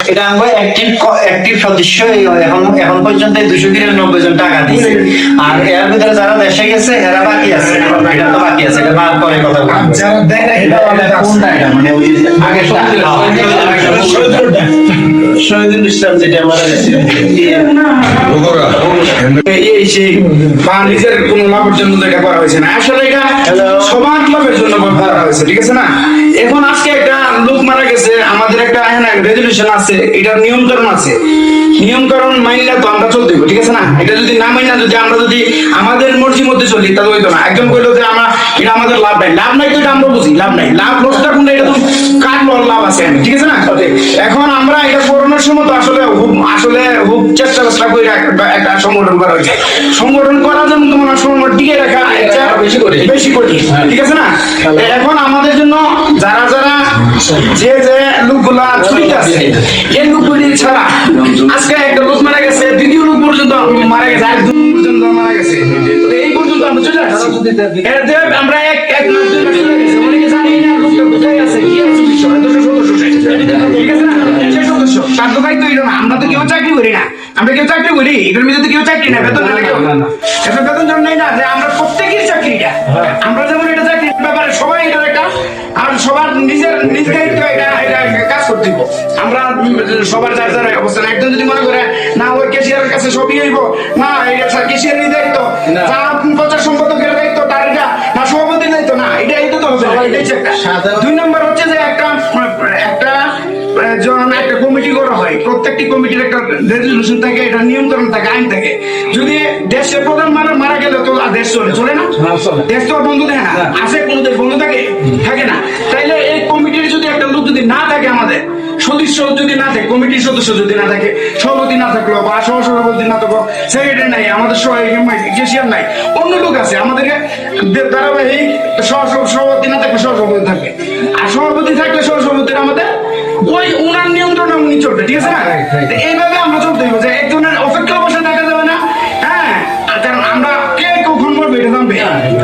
এটা আমরা অ্যাক্টিভ সদস্য এখন পর্যন্ত 293 জন টাকা দিয়েছে। আর এর ভিতরে যারা দেশে গেছে এরা বাকি আছে, এটা তো বাকি আছে, এটা বাদ পরে কথা বলবো। যারা দেখে এটা কোনটা, এটা মানে ওই আগে শহীদুল ইসলাম যেটা মারা গেছে এই সেই বা নিজের কোনো লাভের জন্য এটা করা হয়েছে না, আসলে এটা সমাজ লাভের জন্য করা হয়েছে, ঠিক আছে না? এখন আজকে একটা লোক মারা গেছে, আমাদের একটা রেজুলেশন আছে, এটার নিয়মকরণ আছে, নিয়মকরণ মাইনলে তো আমরা চলতে হবে, ঠিক আছে না? এটা যদি না মাইনা যদি আমরা যদি আমাদের মর্জির মধ্যে চলি তাহলে হইতো না। একজন কইলো যে আমরা এটা আমাদের লাভ নাই, লাভ নাই তো এটা আমরা বুঝি, লাভ নাই, লাভ লসটা কোনটা এটা তো কার লাভ আছে, ঠিক আছে না? এখন আমরা এটা করোনার সময় তো আসলে খুব চেষ্টা করে একটা সংগঠন করা হয়েছে, সংগঠন করার জন্য তোমার সময় টিকে রাখা বেশি কঠিন, ঠিক আছে না? এখন আমাদের জন্য যারা যারা যে লোকগুলা ছুটিতে আছে এই লোকগুলি ছাড়া আজকে একটা লোক মারা গেছে, দ্বিতীয় লোক পর্যন্ত মারা গেছে, আর দুই পর্যন্ত মারা গেছে, এই পর্যন্ত আমরা চলে আসছি। আমরা এক মাস দুই মাস চলে গেছে, অনেকে জানি না লোকটা কোথায় আছে, কি আছে বিষয়, ঠিক আছে না? সেই সদস্য তার তো দায়িত্ব এটা না। আমরা তো কেউ চাকরি করি না, আমরা কেউ চাকরি করি, এটার মধ্যে তো কেউ চাকরি না, বেতন না, এটা বেতন জন্য না যে আমরা প্রত্যেকের চাকরিটা, আমরা যেমন এটা চাকরির ব্যাপারে সবাই এটা একটা, আর সবার নিজের নিজ দায়িত্ব এটা কাজ করতে দিব। আমরা সবার যার যার অবস্থান, একজন যদি মনে করে না ওই ক্যাশিয়ারের কাছে সবই হইব, না এটা ক্যাশিয়ারের দায়িত্ব, যা প্রচার সম্পাদকের দায়িত্ব তার, এটা না সভাপতির দায়িত্ব, না এটা তো হবে না, এটাই একটা। দুই নম্বর হচ্ছে যে একটা কমিটি করা হয়, প্রত্যেকটি কমিটির একটা রেজুলেশন থাকে, এটা নিয়ন্ত্রণ থাকে, আইন থাকে। যদি দেশের প্রধান মারা গেলে তো দেশ চলে না, দেশ তো বন্ধ থাকে না, আছে কোনো দেশ বন্ধ থাকে না। তাইলে এই কমিটির যদি একটা লোক যদি না থাকে, আমাদের সদস্য যদি না থাকে, কমিটির সদস্য যদি না থাকে, সভাপতি না থাকলো বা সহসভাপতি না থাকলো, সেক্রেটারি নাই, আমাদের ক্যাশিয়ার নাই, অন্য লোক আছে, আমাদেরকে ধারাবাহিক সভাপতি না থাকলে সহসভাপতি থাকবে, আর সভাপতি থাকলে সহসভাপতির আমাদের ওই উনার নিয়ন্ত্রণে উনি চলবে, ঠিক আছে না? এইভাবে আমরা চলতে হবে, যে একজনের অপেক্ষা বসে দেখা যাবে না, হ্যাঁ, কারণ আমরা কে কখন মরবে এটা জানবে,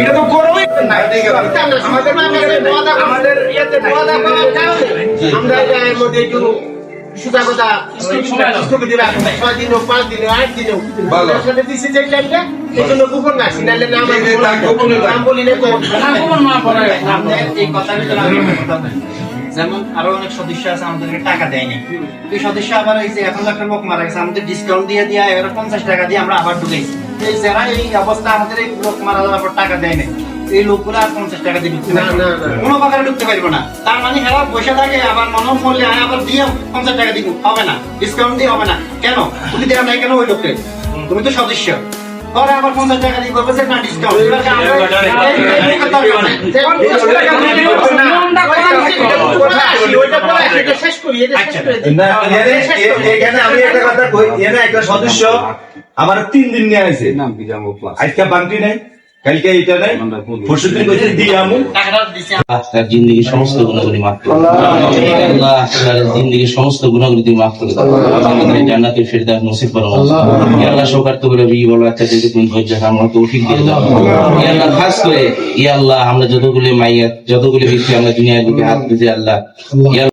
এটা তো করবোই না। আমাদের ইয়েতে আমরা এর মধ্যে একটু সুতা কথা স্থগিত রাখবো, 6 দিন হোক, 5 দিন হোক, 8 দিন হোক, সাথে দিছি যে টাইমটা এই জন্য গোপন রাখছি, নাহলে নাম বলি না তো এই কথার ভিতরে আমি কথা বলি। যেমন আরো অনেক সদস্য আছে আমাদেরকে টাকা দেয়নি, এই সদস্য আবার এই যে এখন একটা লোক মারা গেছে, আমাদের ডিসকাউন্ট দিয়ে 50 টাকা দিয়ে আমরা আবার ঢুকেছি, এই যারা এই অবস্থা আমাদের এই লোক মারা যাওয়ার পর টাকা দেয় না, এই লোকগুলো আর 50 টাকা দিয়ে ঢুকতে পারবে না, কোনো প্রকারে ঢুকতে পারবো না। তার মানে এরা বসে থাকে, আবার মনোম মূল্যে আবার দিয়ে 50 টাকা দিব, হবে না, ডিসকাউন্ট দিয়ে হবে না। কেন তুমি দেওয়া নাই কেন ওই লোককে? তুমি তো সদস্য, পরে আবার 50 টাকা দিয়ে বলবে যে না ডিসকাউন্ট, শেষ করি। এখানে আমি একটা কথা কই, এখানে একটা সদস্য আমার 3 দিন নিয়ে আসে, আজকে বাংটি নাই, কালকে এটা নাই, পরশুদিন কইছে দি আমু তার জিন্দেগির সমস্ত গুণাগুলি মাফ করে আল্লাহ, তার জিন্দেগির সমস্ত গুণাগুলি মাফ করে আমাদের জান্নাতুল ফেরদাউস নসিব করো ইয়া আল্লাহ। শোকার্ত করে বি বলো আচ্ছা যদি তুমি ধৈর্য আমরা তৌফিক দিয়ে দাও ইয়া আল্লাহ। খাস করে ইয়া আল্লাহ আমরা যতগুলি মাইয়াত যতগুলি ব্যক্তি আমরা দুনিয়ার বুকে হাত দিয়েছি আল্লাহ, ইয়া